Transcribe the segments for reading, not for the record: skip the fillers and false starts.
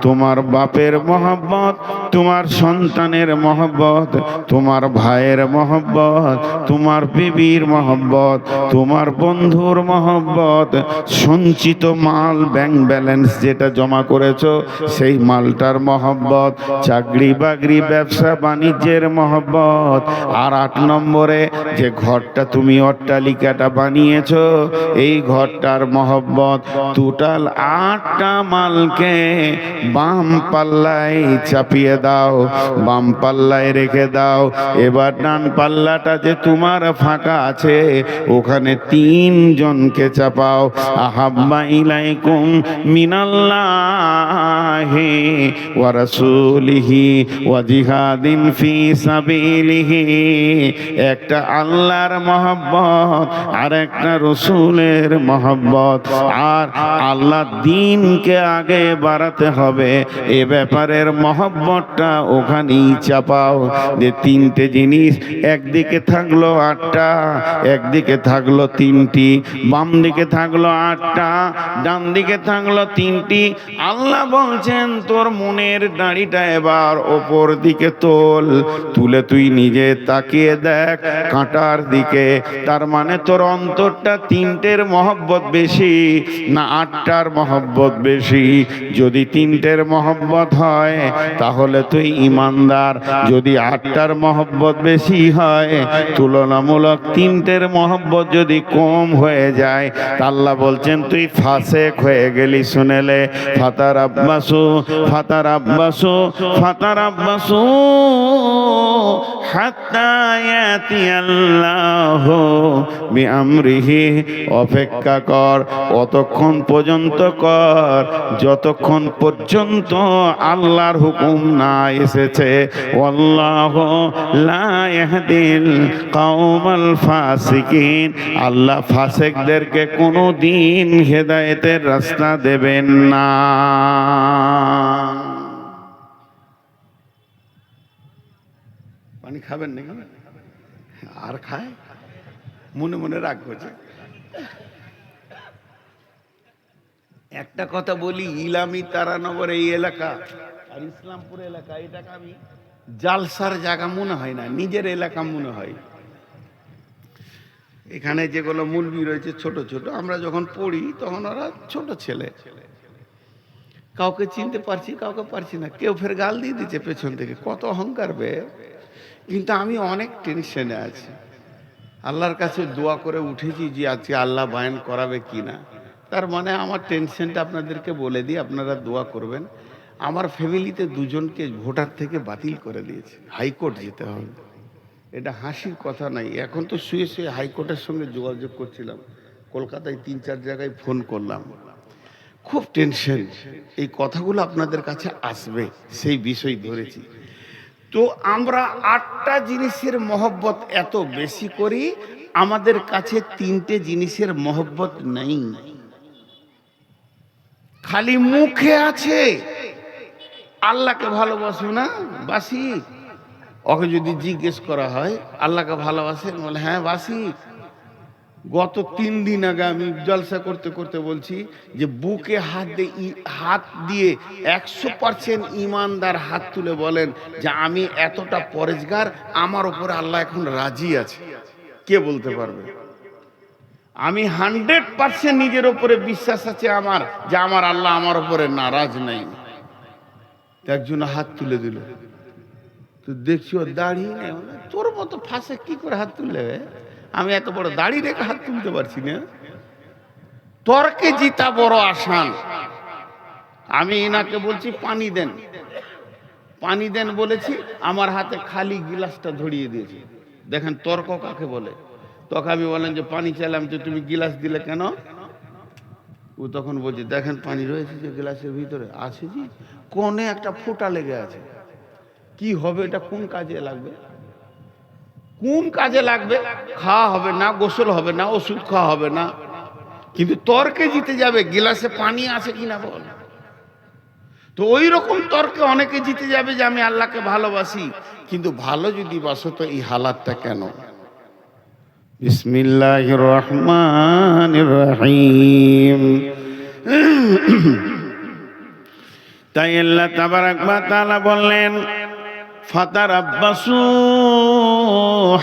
তোমার বাপের মহব্বত, তোমার সন্তানের মহব্বত, তোমার ভাইয়ের মহব্বত, তোমার বিবির মহব্বত, তোমার বন্ধুর মহব্বত, সঞ্চিত মাল ব্যাংক ব্যালেন্স যেটা জমা করেছো সেই মালটার মহব্বত, চাকরি বাকরি ব্যবসা বাণিজ্যের মহব্বত, আর 8 নম্বরে যে ঘরটা তুমি অট্টালিকাটা বানিয়েছো এই ঘরটার মহব্বত। টোটাল 8টা মালকে বাম পাল্লায় চাপিয়ে দাও, বাম পাল্লায় রেখে দাও। এবার ডান পাল্লাটা যে তোমার ফাঁকা আছে ওখানে 3 জনকে চাপাও। আহাব্বা ইলাইকুম মিনাল্লাহি ওয়া রাসূলিহি ওয়া জিহাদিন ফি সাবিলিহি। একটা আল্লাহর মহব্বত আর একটা রাসূলের মহব্বত, আর আল্লাহ দ্বীনকে আগে বাড়াতে হবে এ ব্যাপারের মহব্বতটা ওখানেই চাপাও। যে 3টে জিনিস, একদিকে থাকলো 8টা, একদিকে থাকলো 3টি, বাম দিকে থাকলো 8টা, ডান দিকে থাকলো 3টি। আল্লাহ বলছেন তোর মনের দাড়িটা এবার ওপর দিকে তোল, তুলে তুই নিজে তাকিয়ে দেখ কাঁটার দিকে। তার মানে তোর অন্তরটা 3টের মহব্বত বেশি না 8টার মহব্বত বেশি? যদি 3টের মহব্বত হয় তাহলে তুই ইমানদার, যদি 8টার মহব্বত বেশি হয়, তুলনামূলক 3টের মহব্বত যদি কম হয়ে যায় তা আল্লাহ বলছেন তুই ফাসেক হয়ে গেলি। শুনেলে ফাতারাব্বাসু ফাতারাব্বাসু ফাতারাব্বাসু হাত্তা ইয়াতিয়াল্লাহু বিআমরিহি। অপেক্ষা কর, অতক্ষণ পর্যন্ত কর যতক্ষণ পর্যন্ত আল্লাহর হুকুম না এসেছে। ওয়াল্লাহু লা ইয়াহদিল কওমাল ফাসিকিন। আল্লাহ ফাসিকদেরকে কোনোদিন হেদায়েতের রাস্তা দেবেন না। পানি খাবেন নাকি? আর খায়? মনে মনে রাগ করছে। একটা কথা বলি, ইলামি তারানগর এই এলাকা আর ইসলামপুর এলাকা এটাকে আমি জালসার জায়গা মনে হয় না, নিজের এলাকা মনে হয়। এখানে যেগুলো মুলবি রয়েছে ছোট ছোট, আমরা যখন পড়ি তখন ওরা ছোট ছেলে, কাউকে চিনতে পারছি কাউকে পারছি না। কেউ ফের গাল দিয়ে দিচ্ছে পেছন থেকে, কত অহংকার বে। কিন্তু আমি অনেক টেনশনে আছি, আল্লাহর কাছে দোয়া করে উঠেছি যে আজকে আল্লাহ বায়ান করাবে কিনা। তার মানে আমার টেনশনটা আপনাদেরকে বলে দিই, আপনারা দোয়া করবেন। আমার ফ্যামিলিতে 2জনকে ভোটার থেকে বাতিল করে দিয়েছে, হাইকোর্ট যেতে হবে। এটা হাসির কথা নাই। এখন তো শুয়ে শুয়ে হাইকোর্টের সঙ্গে যোগাযোগ করছিলাম, কলকাতায় 3-4 জায়গায় ফোন করলাম। খুব টেনশন। এই কথাগুলো আপনাদের কাছে আসবে সেই বিষয় ধরেছি। তো আমরা 8টা জিনিসের মহব্বত এত বেশি করি, আমাদের কাছে 3টে জিনিসের মহব্বত নেই। খালি মুখে আছে আল্লাহকে ভালোবাসো না বাসি। ওকে যদি জিজ্ঞেস করা হয় আল্লাহকে ভালোবাসেন, বলে হ্যাঁ বাসি। গত 3 দিন আগে আমি জলসা করতে করতে বলছি যে বুকে হাত দিয়ে 100% ইমানদার হাত তুলে বলেন যে আমি এতটা পরেজগার, আমার উপরে আল্লাহ এখন রাজি আছে। কে বলতে পারবে? আমি 100% নিজের উপরে বিশ্বাস আছে আমার যে আমার আল্লাহ আমার উপরে নারাজ নাই। একজন হাত তুলে দিল, তো দেখছি ওর দাড়ি নেই। তোর মতো ফাঁসে কি করে হাত তুললে? আমি এত বড় দাড়ি রেখে হাত তুলতে পারছি না। তর্কে জিতা বড় আসান। আমি এনাকে বলছি পানি দেন, পানি দেন বলেছি, আমার হাতে খালি গিলাসটা ধরিয়ে দিয়েছি। দেখেন তর্ক কাকে বলে। তখন আমি বললাম যে পানি চাইলাম, যে তুমি গিলাস দিলে কেন? ও তখন বলছে দেখেন পানি রয়েছে যে গ্লাসের ভিতরে আছে, জি কোণে একটা ফোঁটা লেগে আছে। কি হবে এটা? কোন কাজে লাগবে? কোন কাজে লাগবে? খাওয়া হবে না, গোসল হবে না, ওষুধ খাওয়া হবে না, কিন্তু তর্কে জিতে যাবে গিলাসে পানি আছে কিনা বল। তো ওই রকম তর্কে অনেকে জিতে যাবে যে আমি আল্লাহকে ভালোবাসি, কিন্তু ভালো যদি বাসো তো এই হালাতটা কেন? বিসমিল্লাহির রহমানির রহিম। তাই আল্লাহ তাবারাক ওয়া তাআলা বললেন ফাতারাব্বাসু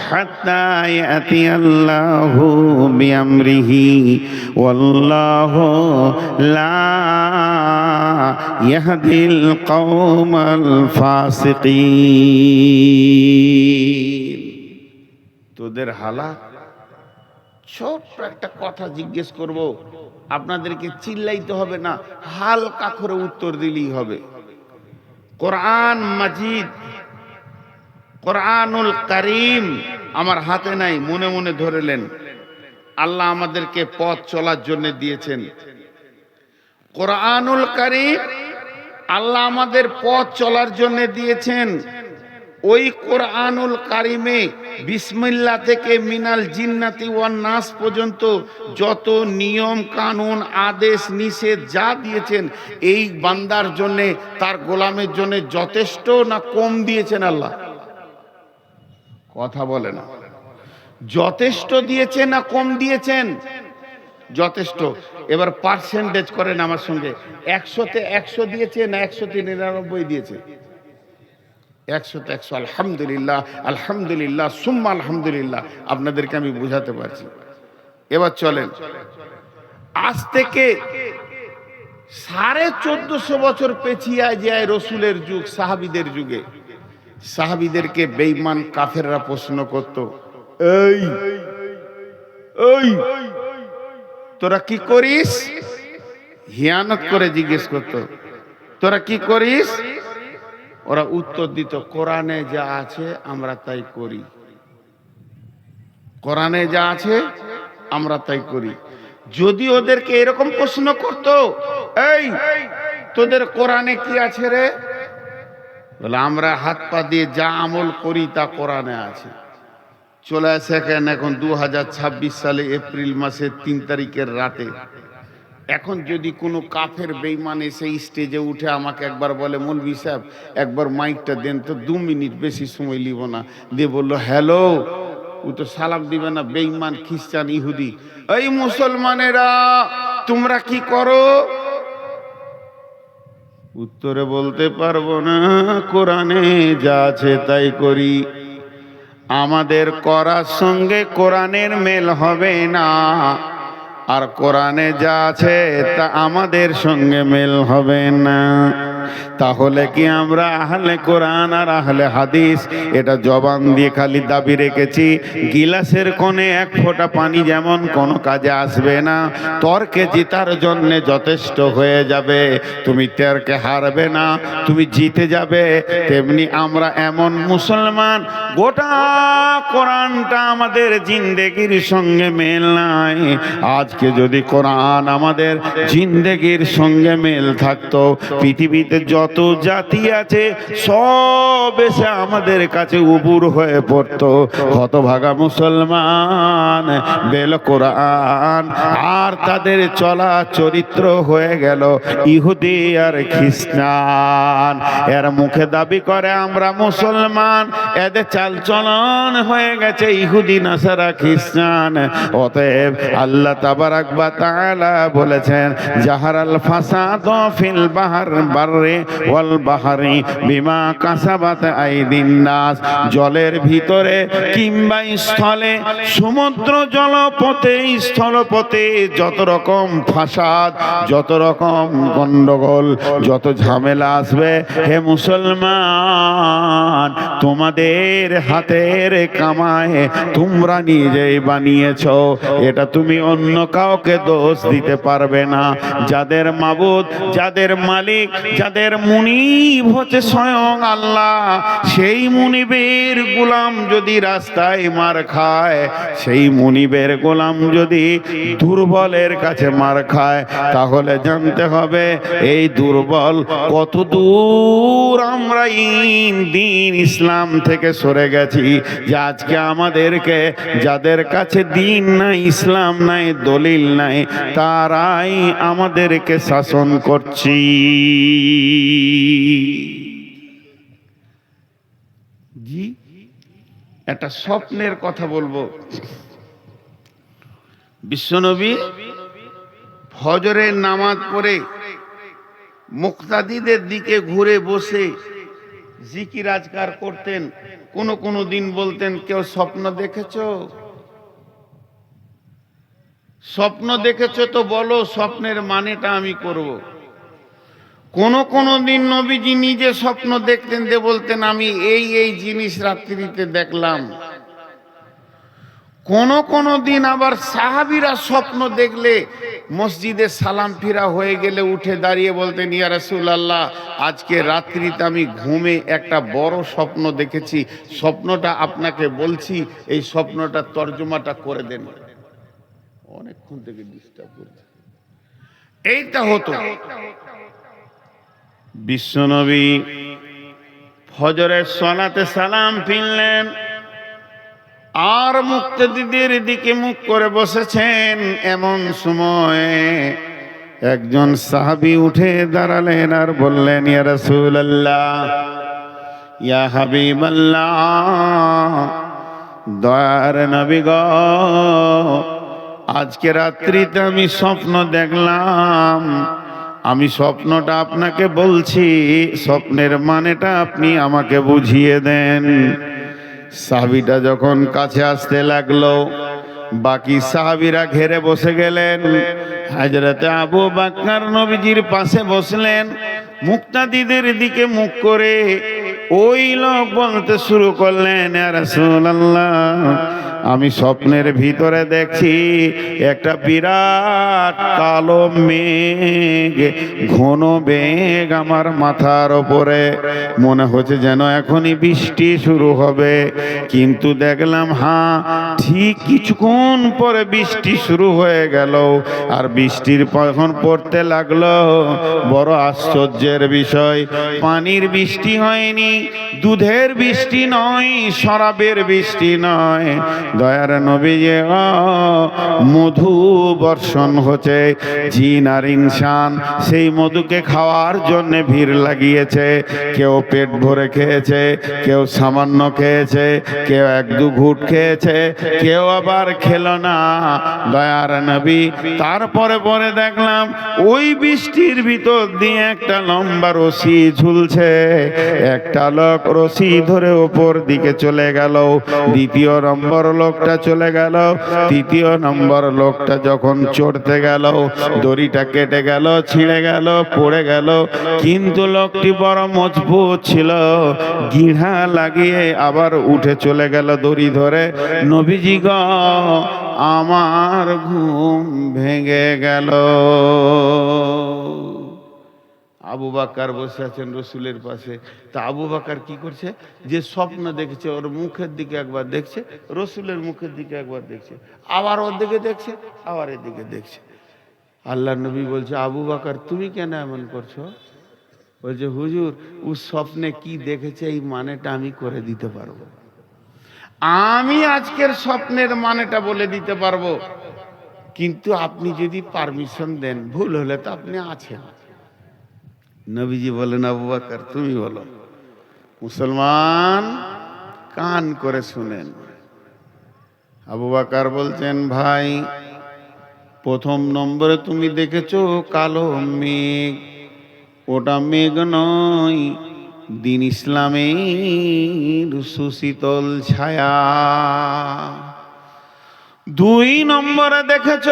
হাত্তা ইয়াতিয়াল্লাহু বিআমরিহি ওয়াল্লাহু লা ইয়াহদিল কওমাল ফাসিকিন। তোদের হালাত, ছোট্ট একটা কথা জিজ্ঞেস করব, আপনাদেরকে চিল্লাইতে হবে না, হালকা করে উত্তর দিলেই হবে। কোরআন মাজিদ, কোরআনুল কারীম আমার হাতে নাই, মনে মনে ধরেলেন। আল্লাহ আমাদেরকে পথ চলার জন্য দিয়েছেন কোরআনুল কারীম, আল্লাহ আমাদের পথ চলার জন্য দিয়েছেন। ওই কোরআনুল কারীমে বিসমিল্লাহ থেকে মিনাল জিন্নাতি ওয়ান নাস পর্যন্ত যত নিয়ম কানুন আদেশ নিষেধ যা দিয়েছেন, এই বান্দার জন্য, তার গোলামের জন্য যথেষ্ট না কম দিয়েছেন? আল্লাহ কথা বলে না, যথেষ্ট দিয়েছেন না কম দিয়েছেন? যথেষ্ট। এবার পার্সেন্টেজ করেন আমার সঙ্গে, 100-তে 100 দিয়েছে না 100-তে 99 দিয়েছে? 100-তে 100। আলহামদুলিল্লাহ, আলহামদুলিল্লাহ, সুম্মা আলহামদুলিল্লাহ। আপনাদেরকে আমি বুঝাতে পারছি। এবার চলেন, আজ থেকে 1450 বছর পেছিয়ে যায় রসুলের যুগ, সাহাবীদের যুগে। সাহাবীদেরকে বেঈমান কাফেররা প্রশ্ন করত, এই এই তোরা কি করিস? হিয়ানত করে জিজ্ঞেস করত, তোরা কি করিস? ওরা উত্তর দিত, কোরআনে যা আছে আমরা তাই করি, কোরআনে যা আছে আমরা তাই করি। যদি ওদেরকে এরকম প্রশ্ন করত, এই তোদের কোরআনে কি আছে রে? বলে আমরা হাত পা দিয়ে যা আমল করি তা কোরআনে আছে। চলে আসে কেন এখন 2026 সালে এপ্রিল মাসের 3 তারিখের রাতে। এখন যদি কোনো কাফের বেঈমান এসে স্টেজে উঠে আমাকে একবার বলে, মৌলভী সাহেব একবার মাইকটা দেন তো, 2 মিনিট, বেশি সময় লিব না, দিয়ে বললো হ্যালো, ও তো সালাম দিবে না, বেঈমান খ্রিস্টান ইহুদি। এই মুসলমানেরা তোমরা কি করো? উত্তরে বলতে পারবো না, কোরআনে যা আছে তাই করি। আমাদের করার সঙ্গে কোরআনের মেল হবে না, আর কোরআনে যা আছে তা আমাদের সঙ্গে মেল হবে না। তাহলে কি আমরা আহলে কোরআন আর আহলে হাদিস এটা জবান দিয়ে খালি দাবি রেখেছি? গিলাসের কোণে 1 ফোঁটা পানি যেমন কোনো কাজে আসবে না, তর্কে জিতার জন্য যথেষ্ট হয়ে যাবে। তুমি তর্কে হারবে না, তুমি জিতে যাবে। তেমনি আমরা এমন মুসলমান, গোটা কোরআনটা আমাদের জিন্দেগির সঙ্গে মেল নাই। আজকে যদি কোরআন আমাদের জিন্দেগির সঙ্গে মেল থাকতো, পৃথিবীতে যত জাতি আছে সব এসে আমাদের কাছে উবুর হয়ে পড়তো। হতভাগা মুসলমান বেল কোরআন, আর তাদের চলা চরিত্র হয়ে গেল ইহুদি আর খ্রিস্টান। এর মুখে দাবি করে আমরা মুসলমান, এদের চালচলন হয়ে গেছে ইহুদি নাসারা খ্রিস্টান। অতএব আল্লাহ তাবারাক ওয়া তাআলা বলেছেন, জাহারাল ফাসাদ ফিল বাহর বাররে ওয়াল বাহরি বিমা কাসাবাত আইদিন নাস। জলের ভিতরে কিংবা স্থলে, সমুদ্র জলপথে স্থলপথে যত রকম ফাসাদ, যত রকম গন্ডগোল, যত ঝামেলা আসবে, হে মুসলমান তোমাদের হাতের কামায় তোমরা নিজেই বানিয়েছো। এটা তুমি অন্য কাউকে দোষ দিতে পারবে না। যাদের মাবুদ, যাদের মালিক, যাদের মুনিব হচ্ছে স্বয়ং আল্লাহ, সেই মুনিবের গোলাম যদি রাস্তায় মার খায়, সেই মুনিবের গোলাম যদি দুর্বলের কাছে মার খায়, তাহলে জানতে হবে এই দুর্বল কত দূর আমরা দিন ইসলাম থেকে সরে গেছি। যে আজকে আমাদেরকে, যাদের কাছে দিন নাই, ইসলাম নাই, দলিল নাই, তারাই আমাদেরকে শাসন করছি। জি, একটা স্বপ্নের কথা বলবো। বিশ্বনবী ফজরের নামাজ পড়ে মুক্তাদিদের দিকে ঘুরে বসে জিকির আজকার করতেন। কোন দিন বলতেন, কেউ স্বপ্ন দেখেছো? স্বপ্ন দেখেছো তো বলো, স্বপ্নের মানেটা আমি করব। কোন দিন নবীজি নিজে স্বপ্ন দেখতেন, যে বলতেন আমি এই জিনিস রাত্রিতে দেখলাম। কোন দিন আবার সাহাবীরা স্বপ্ন দেখলে মসজিদে সালাম ফিরা হয়ে গেলে উঠে দাঁড়িয়ে বলতেন, ইয়া রাসূলুল্লাহ, আজকে রাত্রিতে আমি ঘুমে একটা বড় স্বপ্ন দেখেছি, স্বপ্নটা আপনাকে বলছি, এই স্বপ্নটা তর্জমাটা করে দেন। অনেকক্ষণ থেকে ডিস্টার্ব করছে। এইটা হতো। বিশ্বনবী ফজরের সালাতে সালাম ফিরলেন, আর মুক্তাদিদের দিকে মুখ করে বসেছেন। এমন সময় একজন সাহাবী উঠে দাঁড়ালেন আর বললেন, ইয়া রাসূলুল্লাহ, ইয়া হাবিবাল্লাহ, দয়ার নবী গো, আজকে রাত্রিতে আমি স্বপ্ন দেখলাম। আমি স্বপ্নটা আপনাকে বলছি, স্বপ্নের মানেটা আপনি আমাকে বুঝিয়ে দেন। সাহাবীটা যখন কাছে আসতে লাগলো, বাকি সাহাবীরা ঘেরে বসে গেলেন। হযরতে আবু বকর নবীজির পাশে বসলেন, মুক্তাদিদের দিকে মুখ করে ওই লোক বলতে শুরু করলেন, ইয়া রাসূলুল্লাহ, আমি স্বপ্নের ভিতরে দেখছি একটা বিরাট কালো মেঘ, ঘন মেঘ আমার মাথার ওপরে, মনে হচ্ছে যেন এখনই বৃষ্টি শুরু হবে। কিন্তু দেখলাম ঠিক কিছুক্ষণ পরে বৃষ্টি শুরু হয়ে গেল। আর বৃষ্টির যখন পড়তে লাগলো, বড় আশ্চর্যের বিষয়, পানির বৃষ্টি হয়নি, দুধের বৃষ্টি নয়, শরাবের বৃষ্টি নয়, দয়ার নবীজি মধু বর্ষণ হচ্ছে। জিন আর ইনসান সেই মধুকে খাওয়ার জন্য ভিড় লাগিয়েছে। কেউ পেট ভরে খেয়েছে, কেউ সামান্য খেয়েছে, কেউ এক দু ঘুট খেয়েছে, কেউ আবার খেলো না, দয়ার নবী। তারপরে পরে দেখলাম ওই বৃষ্টির ভিতর দিয়ে একটা লম্বা রশি ঝুলছে। একটা লোক রশি ধরে ওপর দিকে চলে গেল, দ্বিতীয় নম্বর লোকটা চলে গেল, তৃতীয় নম্বর লোকটা যখন চড়তে গেল, দড়িটা কেটে গেল, ছিঁড়ে গেল, পড়ে গেল। কিন্তু লোকটি বড় মজবুত ছিল, গিঁড়া লাগিয়ে আবার উঠে চলে গেল দড়ি ধরে। নবীজি গো, আমার ঘুম ভেঙে গেল। আবু বকর বসে আছেন রসুলের পাশে। তা আবু বকর কি করছে, যে স্বপ্ন দেখেছে ওর মুখের দিকে একবার দেখছে, রসুলের মুখের দিকে একবার দেখছে, আবার ওর দিকে দেখছে, আবার এদিকে দেখছে। আল্লাহ নবী বলছে, আবু বকর তুমি কেন এমন করছো? বলছে, হুজুর, ও স্বপ্নে কি দেখেছে এই মানেটা আমি করে দিতে পারবো। আমি আজকের স্বপ্নের মানেটা বলে দিতে পারবো, কিন্তু আপনি যদি পারমিশন দেন, ভুল হলে তো আপনি আছেন। নবীজি বলেন, আবু বকর তুমি বলো। মুসলমান কান করে শুনেন। আবু বকর বলছেন, ভাই, প্রথম নম্বরে তুমি দেখেছো কালো মেঘ, ওটা মেঘ নয়, দিন ইসলামের সুশীতল ছায়া। দুই নম্বরে দেখেছ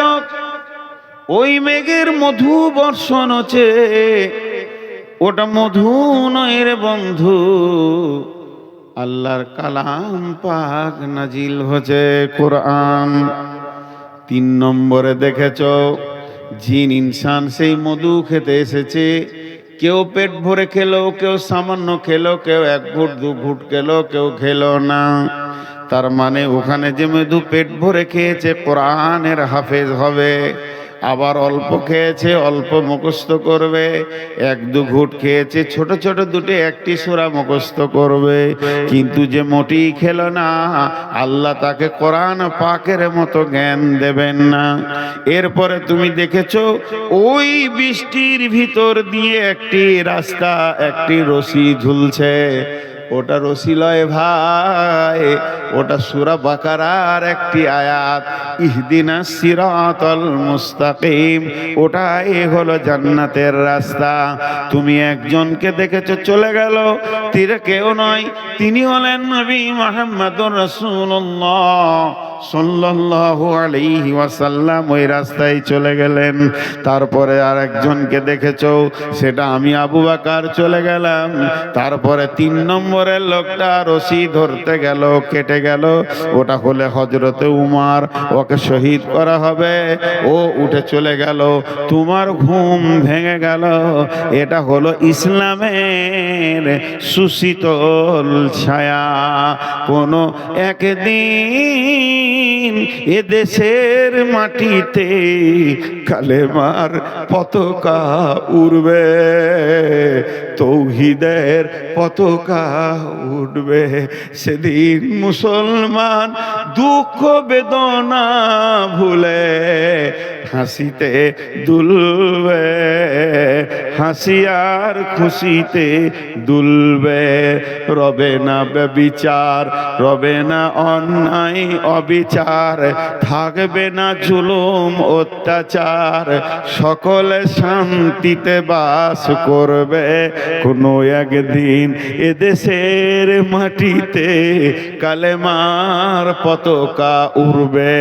ওই মেঘের মধু বর্ষণ হচ্ছে, ওটা মধু নয় রে বন্ধু, আল্লাহর কালাম পাক নাজিল হচ্ছে, কোরআন। তিন নম্বরে দেখেছ জিন ইনসান সেই মধু খেতে এসেছে। কেউ পেট ভরে খেলো, কেউ সামান্য খেলো, কেউ এক ঘুট দু ঘুট খেলো, কেউ খেলো না। তার মানে ওখানে যে মধু পেট ভরে খেয়েছে কোরআনের হাফেজ হবে, আবার অল্প খেয়েছে অল্প মুখস্থ করবে, এক দু ঘুট খেয়েছে ছোট ছোট দুটো একটি সূরা মুখস্থ করবে। কিন্তু যে মোটি খেলো না, আল্লাহ তাকে কোরআন পাকের মতো জ্ঞান দেবেন না। এরপরে তুমি দেখেছো ওই বৃষ্টির ভিতর দিয়ে একটি রাস্তা, একটি রশি ঝুলছে। ওটা রশি লয় ভাই, ওটা সূরা বাকারার একটি আয়াত, ইহদিনাস সিরাতাল মুস্তাকিম। ওটাই হলো জান্নাতের রাস্তা। তুমি একজনকে দেখেছো চলে গেল, তীরে কেউ নয়, তিনি হলেন নবী মুহাম্মদুর রাসূলুল্লাহ সাল্লাল্লাহু আলাইহি ওয়াসাল্লাম। ওই রাস্তায় চলে গেলেন। তারপরে আর একজনকে দেখেছো, সেটা আমি আবু বকর চলে গেলাম। তারপরে 3 নম্বরের লোকটা রশি ধরতে গেল, কেটে গেল, ওটা হলে হযরতে উমর, ওকে শহীদ করা হবে, ও উঠে চলে গেল। তোমার ঘুম ভেঙে গেল। এটা হলো ইসলামের সুশীতল ছায়া। কোনো একদিন এদেশের মাটিতে কালেমার পতাকা উড়বে, তৌহিদের পতাকা উঠবে। সেদিন মুসলমান দুঃখ বেদনা ভুলে হাসিতে দুলবে, হাসি আর খুশিতে দুলবে। রবে না ব্যভিচার, রবে না অন্যায় অবিচার, থাকবে না জুলুম অত্যাচার, সকলে শান্তিতে বাস করবে। কোনো একদিন এদেশের মাটিতে কালেমার পতাকা উড়বে।